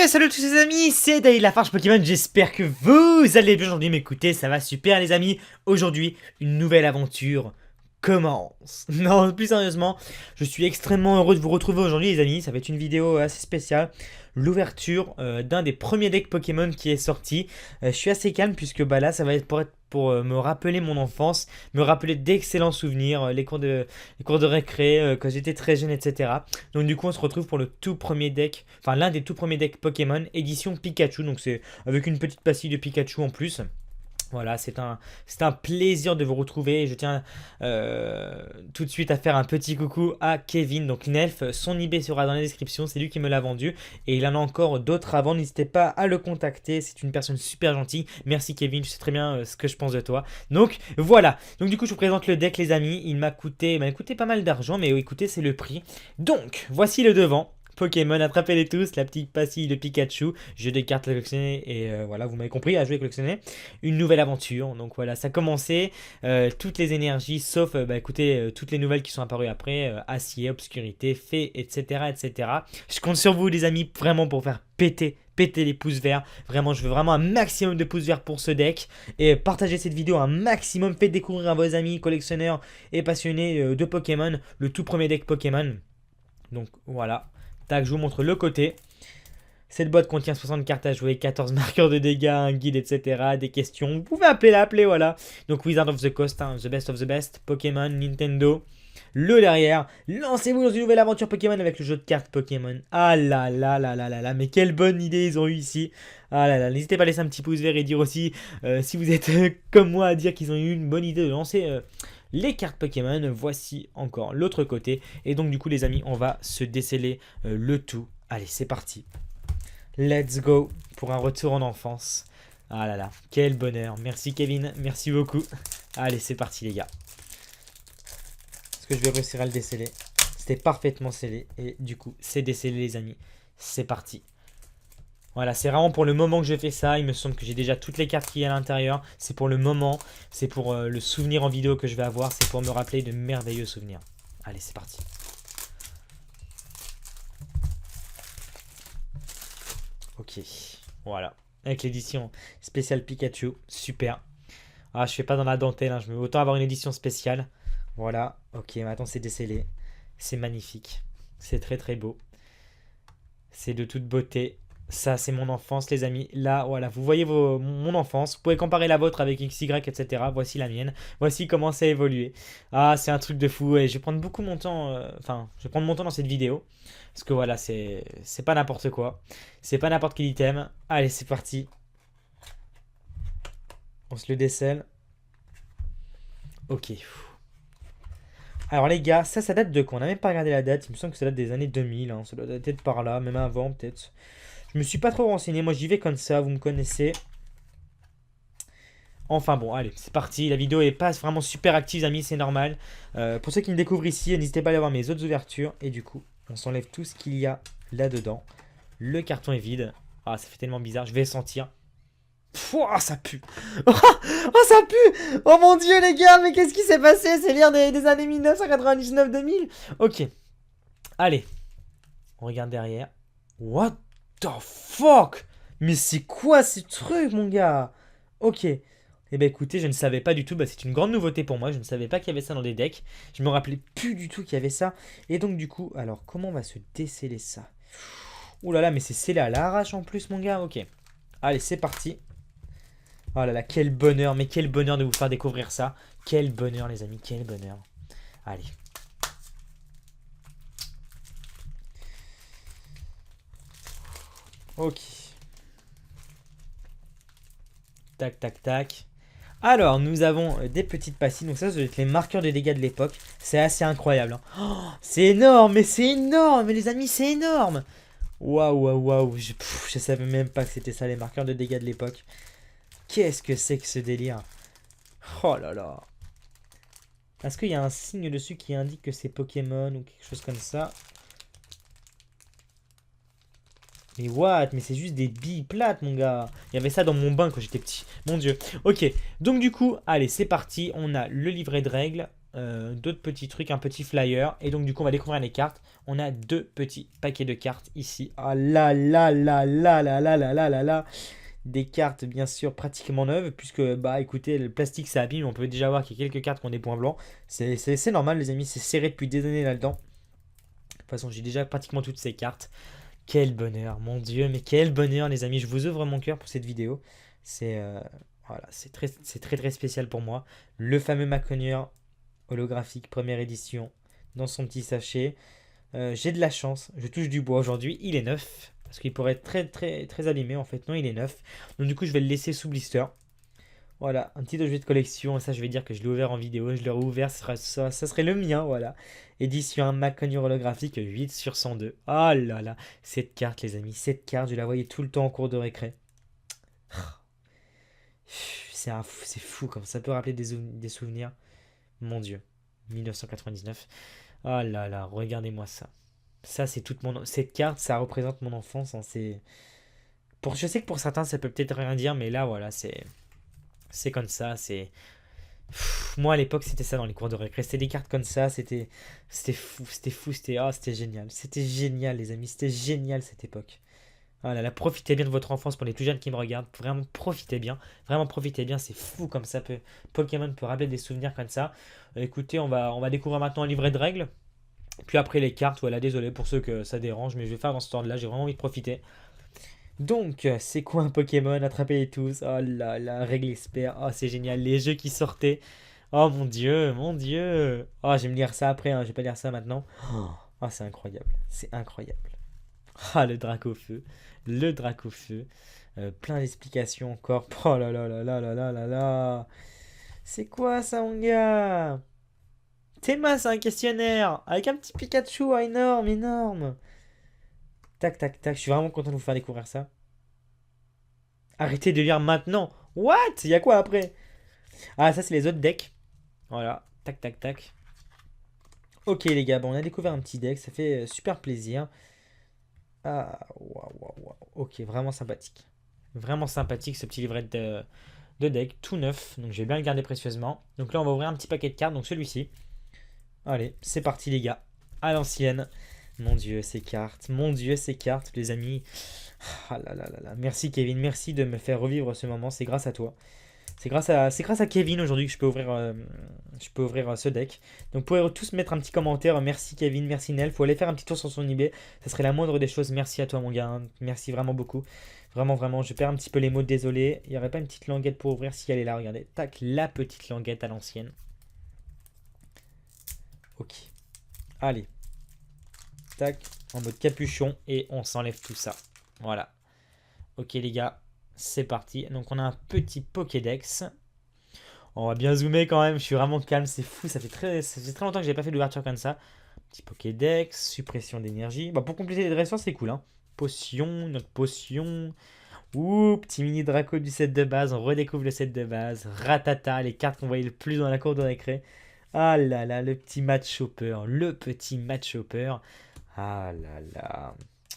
Salut à tous les amis, c'est Daily Lafarge Pokémon, j'espère que vous allez bien aujourd'hui, m'écouter, ça va super les amis. Aujourd'hui, une nouvelle aventure commence. Non, plus sérieusement, je suis extrêmement heureux de vous retrouver aujourd'hui les amis, ça va être une vidéo assez spéciale. L'ouverture d'un des premiers decks Pokémon qui est sorti. Je suis assez calme puisque bah là ça va être pour me rappeler mon enfance, me rappeler d'excellents souvenirs, les cours de récré quand j'étais très jeune, etc. Donc du coup on se retrouve pour le tout premier deck, enfin l'un des tout premiers decks Pokémon, édition Pikachu, donc c'est avec une petite pastille de Pikachu en plus. Voilà, c'est un plaisir de vous retrouver. Je tiens tout de suite à faire un petit coucou à Kevin, donc Nelf. Son eBay sera dans la description, c'est lui qui me l'a vendu. Et il en a encore d'autres avant, n'hésitez pas à le contacter. C'est une personne super gentille. Merci Kevin, je sais très bien ce que je pense de toi. Donc voilà, donc du coup je vous présente le deck les amis. Il m'a coûté pas mal d'argent, mais écoutez, c'est le prix. Donc voici le devant. Pokémon, attrapez-les tous, la petite pastille de Pikachu, jeu des cartes à collectionner et voilà, vous m'avez compris, à jouer et collectionner. Une nouvelle aventure, donc voilà, ça a commencé, toutes les énergies, sauf, écoutez, toutes les nouvelles qui sont apparues après, acier, obscurité, fée, etc., etc. Je compte sur vous les amis, vraiment pour faire péter les pouces verts. Vraiment, je veux vraiment un maximum de pouces verts pour ce deck. Et partagez cette vidéo un maximum, faites découvrir à vos amis, collectionneurs et passionnés de Pokémon, le tout premier deck Pokémon. Donc voilà. Tac, je vous montre le côté. Cette boîte contient 60 cartes à jouer, 14 marqueurs de dégâts, un guide, etc. Des questions. Vous pouvez l'appeler, voilà. Donc Wizard of the Coast, hein, the best of the best. Pokémon, Nintendo. Le derrière. Lancez-vous dans une nouvelle aventure Pokémon avec le jeu de cartes Pokémon. Ah là là là là là là. Mais quelle bonne idée ils ont eu ici. Ah là là. N'hésitez pas à laisser un petit pouce vert et dire aussi si vous êtes comme moi à dire qu'ils ont eu une bonne idée de lancer les cartes Pokémon. Voici encore l'autre côté. Et donc du coup les amis, on va se déceler le tout. Allez, c'est parti. Let's go pour un retour en enfance. Ah là là, quel bonheur. Merci Kevin, merci beaucoup. Allez, c'est parti les gars. Est-ce que je vais réussir à le déceler? C'était parfaitement scellé. Et du coup, c'est décellé les amis. C'est parti. Voilà, c'est vraiment pour le moment que je fais ça. Il me semble que j'ai déjà toutes les cartes qui y a à l'intérieur. C'est pour le moment. C'est pour le souvenir en vidéo que je vais avoir. C'est pour me rappeler de merveilleux souvenirs. Allez, c'est parti. Ok, voilà. Avec l'édition spéciale Pikachu. Super. Ah, je fais pas dans la dentelle. Hein. Je veux autant avoir une édition spéciale. Voilà. Ok, maintenant c'est décellé. C'est magnifique. C'est très très beau. C'est de toute beauté. Ça, c'est mon enfance, les amis. Là, voilà, vous voyez mon enfance. Vous pouvez comparer la vôtre avec XY, etc. Voici la mienne. Voici comment ça a évolué. Ah, c'est un truc de fou. Et je vais prendre beaucoup mon temps. Je vais prendre mon temps dans cette vidéo. Parce que voilà, c'est pas n'importe quoi. C'est pas n'importe quel item. Allez, c'est parti. On se le décèle. Ok. Alors les gars, ça date de quand? On n'a même pas regardé la date. Il me semble que ça date des années 2000. Hein. Ça doit dater de par là, même avant peut-être. Je me suis pas trop renseigné. Moi j'y vais comme ça, vous me connaissez. Enfin bon, allez, c'est parti. La vidéo est pas vraiment super active, amis, c'est normal. Pour ceux qui me découvrent ici, n'hésitez pas à aller voir mes autres ouvertures. Et du coup, on s'enlève tout ce qu'il y a là-dedans. Le carton est vide. Ah, ça fait tellement bizarre. Je vais sentir. Pouah, ça pue. Oh, ça pue. Oh mon dieu, les gars, mais qu'est-ce qui s'est passé? C'est l'ère des années 1999-2000. Ok. Allez. On regarde derrière. What the fuck? Mais c'est quoi ce truc, mon gars? Ok. Eh ben écoutez, je ne savais pas du tout. Bah, c'est une grande nouveauté pour moi. Je ne savais pas qu'il y avait ça dans des decks. Je me rappelais plus du tout qu'il y avait ça. Et donc, du coup, alors, comment on va se déceler ça? Ouh là là, mais c'est scellé à l'arrache en plus, mon gars. Ok. Allez, c'est parti. Oh là là, quel bonheur. Mais quel bonheur de vous faire découvrir ça. Quel bonheur, les amis. Quel bonheur. Allez. Ok. Tac, tac, tac. Alors, nous avons des petites pastilles. Donc ça doit être les marqueurs de dégâts de l'époque. C'est assez incroyable. Hein. Oh, c'est énorme, mais c'est énorme. Mais les amis, c'est énorme. Waouh, waouh, waouh. Je savais même pas que c'était ça, les marqueurs de dégâts de l'époque. Qu'est-ce que c'est que ce délire? Oh là là. Est-ce qu'il y a un signe dessus qui indique que c'est Pokémon ou quelque chose comme ça? Mais what? Mais c'est juste des billes plates, mon gars. Il y avait ça dans mon bain quand j'étais petit. Mon dieu. Ok. Donc du coup, allez, c'est parti. On a le livret de règles. d'autres petits trucs, un petit flyer. Et donc du coup on va découvrir les cartes. On a 2 petits paquets de cartes ici. Ah là là là là là là là là là là. Des cartes bien sûr pratiquement neuves. Puisque bah écoutez, le plastique ça abîme. On peut déjà voir qu'il y a quelques cartes qui ont des points blancs. C'est normal les amis, c'est serré depuis des années là-dedans. De toute façon j'ai déjà pratiquement toutes ces cartes. Quel bonheur, mon Dieu, mais quel bonheur les amis. Je vous ouvre mon cœur pour cette vidéo. C'est voilà, c'est très très spécial pour moi. Le fameux Maconier holographique première édition dans son petit sachet. J'ai de la chance, je touche du bois aujourd'hui, il est neuf. Parce qu'il pourrait être très très très abîmé en fait. Non, il est neuf. Donc du coup, je vais le laisser sous blister. Voilà, un petit objet de collection. Et ça, je vais dire que je l'ai ouvert en vidéo. Je l'ai rouvert, ça serait le mien. Voilà. Édition 1 Maconier holographique 8 sur 102. Oh là là, cette carte, les amis. Cette carte, je la voyais tout le temps en cours de récré. C'est fou comme ça peut rappeler des souvenirs. Mon Dieu. 1999. Oh là là, regardez-moi ça. Ça, c'est toute mon. Cette carte, ça représente mon enfance, hein, Je sais que pour certains, ça peut peut-être rien dire, mais là, voilà, c'est comme ça. Moi, à l'époque, c'était ça dans les cours de récré. C'était des cartes comme ça. C'était fou. C'était génial. C'était génial, les amis. C'était génial cette époque. Ah là là, profitez bien de votre enfance pour les plus jeunes qui me regardent. Vraiment, profitez bien. Vraiment, profitez bien. C'est fou comme ça Pokémon peut rappeler des souvenirs comme ça. Écoutez, on va découvrir maintenant un livret de règles. Puis après les cartes, voilà, désolé pour ceux que ça dérange, mais je vais faire dans ce temps-là, j'ai vraiment envie de profiter. Donc, c'est quoi un Pokémon? Attrapez-les tous. Oh là là, règle expert. Oh, c'est génial. Les jeux qui sortaient. Oh mon dieu, mon dieu. Oh, je vais me lire ça après, hein, je vais pas lire ça maintenant. Oh, c'est incroyable. C'est incroyable. Ah, le Dracofeu. Le Dracofeu. Plein d'explications encore. Oh là là là là là là là là. C'est quoi ça, mon gars? Théma, c'est un questionnaire. Avec un petit Pikachu énorme, énorme. Tac, tac, tac. Je suis vraiment content de vous faire découvrir ça. Arrêtez de lire maintenant. What? Il y a quoi après? Ah, ça, c'est les autres decks. Voilà. Tac, tac, tac. Ok, les gars. Bon, on a découvert un petit deck. Ça fait super plaisir. Ah, waouh, waouh, waouh. Ok, vraiment sympathique. Vraiment sympathique ce petit livret de deck. Tout neuf. Donc, je vais bien le garder précieusement. Donc là, on va ouvrir un petit paquet de cartes. Donc, celui-ci. Allez, c'est parti, les gars. À l'ancienne. Mon Dieu, ces cartes. Mon Dieu, ces cartes, les amis. Ah là là là là. Merci, Kevin. Merci de me faire revivre ce moment. C'est grâce à toi. C'est grâce à Kevin aujourd'hui que je peux ouvrir ce deck. Donc, vous pouvez tous mettre un petit commentaire. Merci, Kevin. Merci, Nel. Faut aller faire un petit tour sur son eBay. Ça serait la moindre des choses. Merci à toi, mon gars, hein. Merci vraiment beaucoup. Vraiment, vraiment. Je perds un petit peu les mots. Désolé. Il n'y aurait pas une petite languette pour ouvrir si elle est là. Regardez. Tac, la petite languette à l'ancienne. Ok. Allez. Tac, en mode capuchon et on s'enlève tout ça. Voilà. Ok les gars, c'est parti. Donc on a un petit Pokédex. On va bien zoomer quand même, je suis vraiment calme, c'est fou, ça fait très longtemps que j'ai pas fait d'ouverture comme ça. Petit Pokédex, suppression d'énergie. Bah, pour compléter les dresseurs, c'est cool, hein. Potion, notre potion. Ouh, petit mini Draco du set de base, on redécouvre le set de base. Ratata, les cartes qu'on voyait le plus dans la cour de récré. Ah là là, le petit match hopper, le petit match hopper. Ah là là.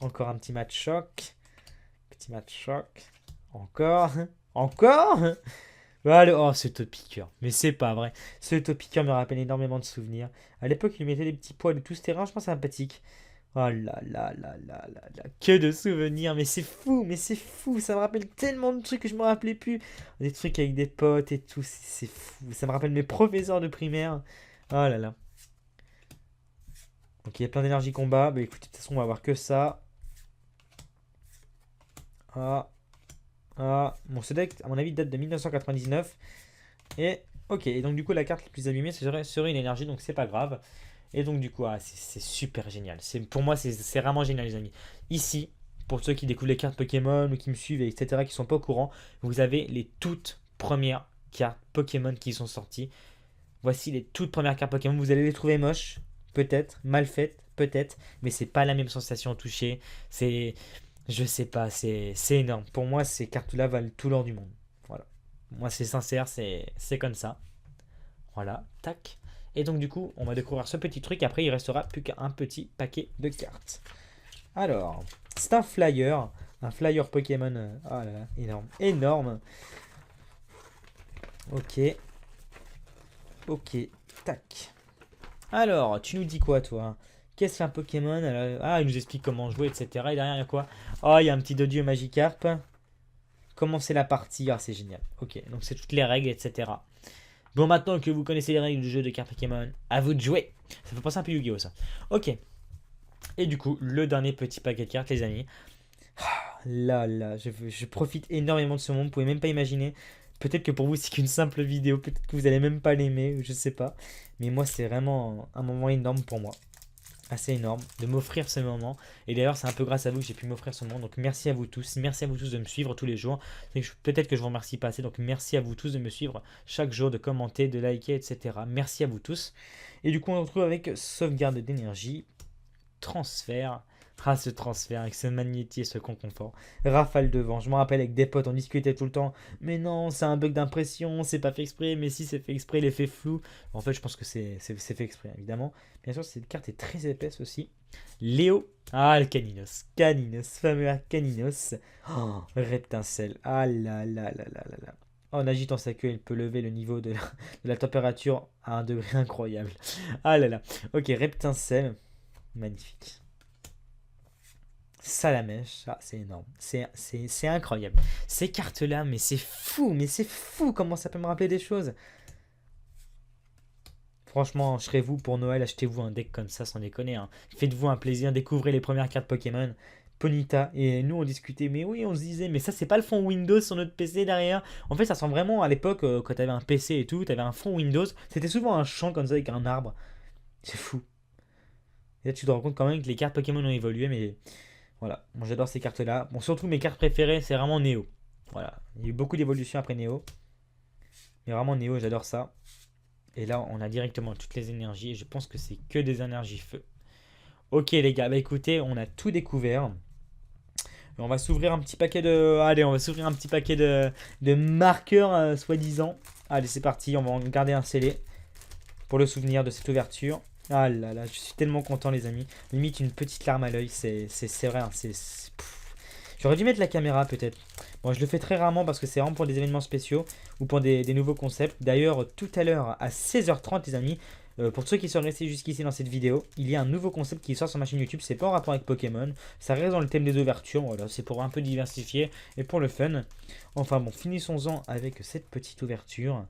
Encore un petit match choc. Petit match choc. Encore. Encore. Voilà. Oh, ce Topiqueur. Mais c'est pas vrai. Ce Topiqueur me rappelle énormément de souvenirs. À l'époque, il mettait des petits poils de tout ce terrain. Je pense sympathique. Oh là là là là là là. Que de souvenirs. Mais c'est fou. Mais c'est fou. Ça me rappelle tellement de trucs que je me rappelais plus. Des trucs avec des potes et tout. C'est fou. Ça me rappelle mes professeurs de primaire. Oh là là. Donc il y a plein d'énergie combat. Bah écoutez, de toute façon, on va voir que ça. Ah. Ah. Bon, ce deck, à mon avis, date de 1999. Et ok, et donc du coup, la carte la plus abîmée serait une énergie, donc c'est pas grave. Et donc du coup, c'est super génial. Pour moi, c'est vraiment génial, les amis. Ici, pour ceux qui découvrent les cartes Pokémon ou qui me suivent, etc., qui sont pas au courant, vous avez les toutes premières cartes Pokémon qui sont sorties. Voici les toutes premières cartes Pokémon. Vous allez les trouver moches, peut-être, mal faites, peut-être, mais c'est pas la même sensation au toucher. Je sais pas, c'est énorme. Pour moi, ces cartes-là valent tout l'or du monde. Voilà. Moi, c'est sincère, c'est comme ça. Voilà, tac. Et donc, du coup, on va découvrir ce petit truc. Après, il restera plus qu'un petit paquet de cartes. Alors, c'est un flyer. Un flyer Pokémon. Oh là là, énorme. Énorme. Ok. Ok. Tac. Alors, tu nous dis quoi, toi? Qu'est-ce qu'un Pokémon? Ah, il nous explique comment jouer, etc. Et derrière, il y a quoi? Oh, il y a un petit Doduo Magikarp. Commencer la partie. Ah, c'est génial. Ok, donc c'est toutes les règles, etc. Bon, maintenant que vous connaissez les règles du jeu de cartes Pokémon, à vous de jouer. Ça fait penser un peu Yu-Gi-Oh! Ça. Ok. Et du coup, le dernier petit paquet de cartes, les amis. Là, là, je profite énormément de ce monde. Vous pouvez même pas imaginer. Peut-être que pour vous, c'est qu'une simple vidéo. Peut-être que vous allez même pas l'aimer. Je sais pas. Mais moi, c'est vraiment un moment énorme pour moi. Assez énorme de m'offrir ce moment. Et d'ailleurs, c'est un peu grâce à vous que j'ai pu m'offrir ce moment. Donc, merci à vous tous. Merci à vous tous de me suivre tous les jours. Peut-être que je vous remercie pas assez. Donc, merci à vous tous de me suivre chaque jour, de commenter, de liker, etc. Merci à vous tous. Et du coup, on se retrouve avec sauvegarde d'énergie, transfert. Ah, ce transfert avec ce magnétisme, ce confort. Rafale de vent. Je me rappelle avec des potes, on discutait tout le temps. Mais non, c'est un bug d'impression, c'est pas fait exprès. Mais si c'est fait exprès, l'effet flou. En fait, je pense que c'est fait exprès, évidemment. Bien sûr, cette carte est très épaisse aussi. Léo. Ah, le Caninos. Caninos, fameux Caninos. Oh, Reptincelle. Ah là là là là là là. En agitant sa queue, il peut lever le niveau de la température à un degré incroyable. Ah là là. Ok, Reptincelle. Magnifique. Salamèche, ah, c'est énorme, c'est incroyable. Ces cartes-là, mais c'est fou comment ça peut me rappeler des choses. Franchement, je serais vous pour Noël, achetez-vous un deck comme ça sans déconner, hein. Faites-vous un plaisir, découvrez les premières cartes Pokémon. Ponyta, et nous on discutait, mais oui, on se disait, mais ça c'est pas le fond Windows sur notre PC derrière. En fait, ça ressemble vraiment à l'époque quand t'avais un PC et tout, t'avais un fond Windows, c'était souvent un champ comme ça avec un arbre. C'est fou. Et là, tu te rends compte quand même que les cartes Pokémon ont évolué, mais voilà, moi j'adore ces cartes-là. Bon, surtout mes cartes préférées, c'est vraiment Néo. Voilà, il y a eu beaucoup d'évolutions après Néo. Mais vraiment Néo, j'adore ça. Et là, on a directement toutes les énergies. Et je pense que c'est que des énergies feu. Ok les gars, bah écoutez, on a tout découvert. On va s'ouvrir un petit paquet de... Allez, on va s'ouvrir un petit paquet de marqueurs, soi-disant. Allez, c'est parti, on va en garder un scellé. Pour le souvenir de cette ouverture. Ah là là, je suis tellement content les amis. Limite une petite larme à l'œil, c'est vrai, hein, J'aurais dû mettre la caméra peut-être. Bon, je le fais très rarement parce que c'est vraiment pour des événements spéciaux ou pour des nouveaux concepts. D'ailleurs, tout à l'heure à 16h30 les amis, pour ceux qui sont restés jusqu'ici dans cette vidéo, il y a un nouveau concept qui sort sur ma chaîne YouTube. C'est pas en rapport avec Pokémon, ça reste dans le thème des ouvertures. Voilà, c'est pour un peu diversifier et pour le fun. Enfin bon, finissons-en avec cette petite ouverture.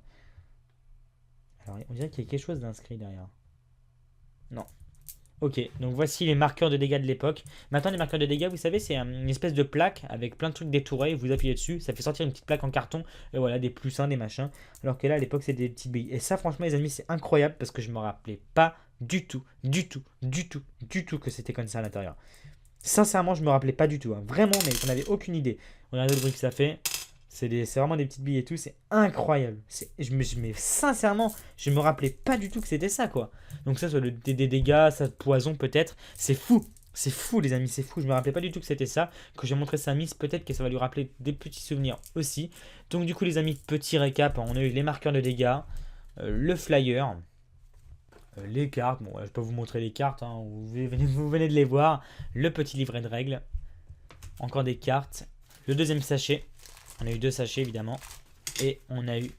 Alors, on dirait qu'il y a quelque chose d'inscrit derrière. Non. Ok, donc voici les marqueurs de dégâts de l'époque. Maintenant, les marqueurs de dégâts, vous savez, c'est une espèce de plaque avec plein de trucs détourés. Vous appuyez dessus, ça fait sortir une petite plaque en carton. Et voilà, des plus 1, des machins. Alors que là, à l'époque, c'était des petites billes. Et ça, franchement, les amis, c'est incroyable parce que je me rappelais pas du tout que c'était comme ça à l'intérieur. Sincèrement, je me rappelais pas du tout, hein. Vraiment, mais j'en avais aucune idée. Regardez le bruit que ça fait. C'est vraiment des petites billes et tout, c'est incroyable. Mais sincèrement, je me rappelais pas du tout que c'était ça, quoi. Donc ça, des dégâts, ça poison peut-être. C'est fou. C'est fou, les amis, c'est fou. Je me rappelais pas du tout que c'était ça. Quand j'ai montré ça à Miss, peut-être que ça va lui rappeler des petits souvenirs aussi. Donc du coup, les amis, petit récap. On a eu les marqueurs de dégâts, le flyer, les cartes. Bon, je peux vous montrer les cartes, hein. Vous venez de les voir. Le petit livret de règles. Encore des cartes. Le deuxième sachet. On a eu 2 sachets évidemment. Et on a eu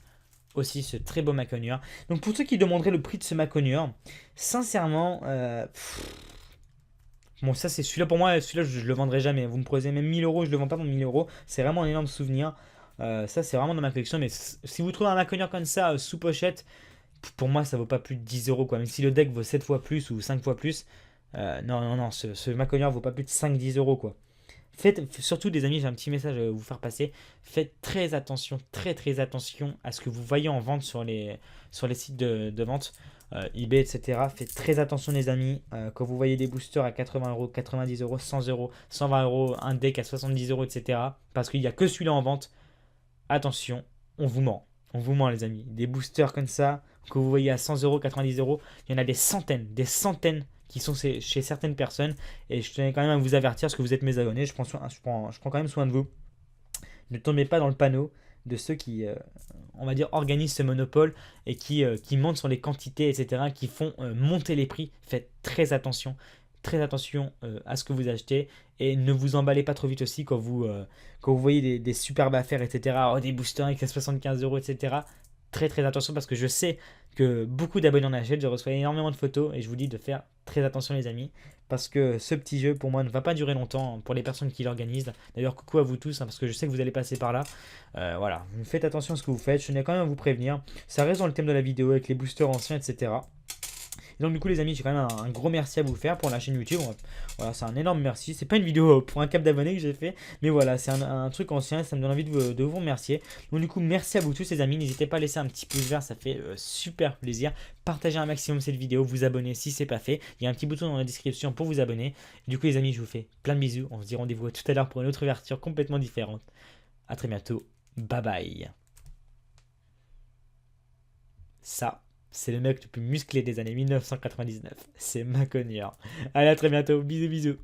aussi ce très beau Maconieur. Donc pour ceux qui demanderaient le prix de ce Maconieur, sincèrement, bon ça c'est celui-là pour moi, celui-là je le vendrai jamais. Vous me posez même 1000 euros, je le vends pas pour 1000 euros. C'est vraiment un énorme souvenir. Ça c'est vraiment dans ma collection. Mais si vous trouvez un Maconieur comme ça, sous pochette, pour moi ça vaut pas plus de 10 euros quoi. Même si le deck vaut 7 fois plus ou 5 fois plus, non, ce Maconieur vaut pas plus de 5-10 euros quoi. Faites, surtout des amis, j'ai un petit message à vous faire passer. Faites très attention, très attention à ce que vous voyez en vente sur les sites de vente, eBay, etc. Faites très attention les amis. Quand vous voyez des boosters à 80 euros, 90 euros, 100 euros, 120 euros, un deck à 70 euros, etc. Parce qu'il n'y a que celui-là en vente. Attention, on vous ment. On vous ment les amis. Des boosters comme ça, que vous voyez à 100 euros, 90 euros, il y en a des centaines qui sont chez certaines personnes. Et je tenais quand même à vous avertir parce que vous êtes mes abonnés. Je prends quand même soin de vous. Ne tombez pas dans le panneau de ceux qui, on va dire, organisent ce monopole et qui mentent sur les quantités, etc., qui font monter les prix. Faites très attention à ce que vous achetez et ne vous emballez pas trop vite aussi quand vous voyez des superbes affaires, etc., des boosters avec 75 euros, etc. très très attention parce que je sais que beaucoup d'abonnés en achètent, je reçois énormément de photos et je vous dis de faire très attention les amis parce que ce petit jeu pour moi ne va pas durer longtemps pour les personnes qui l'organisent. D'ailleurs coucou à vous tous parce que je sais que vous allez passer par là. Voilà, faites attention à ce que vous faites, je tenais quand même à vous prévenir. Ça reste dans le thème de la vidéo avec les boosters anciens etc. Et donc du coup les amis, j'ai quand même un gros merci à vous faire pour la chaîne YouTube. Voilà, c'est un énorme merci. C'est pas une vidéo pour un cap d'abonnés que j'ai fait, mais voilà, c'est un truc ancien, ça me donne envie de vous remercier. Donc du coup, merci à vous tous les amis. N'hésitez pas à laisser un petit pouce vert, ça fait super plaisir. Partagez un maximum cette vidéo, vous abonnez si c'est pas fait. Il y a un petit bouton dans la description pour vous abonner. Du coup les amis, je vous fais plein de bisous. On se dit rendez-vous tout à l'heure pour une autre ouverture complètement différente. A très bientôt. Bye bye. Ça, c'est le mec le plus musclé des années 1999. C'est Maconier. Allez, à très bientôt. Bisous, bisous.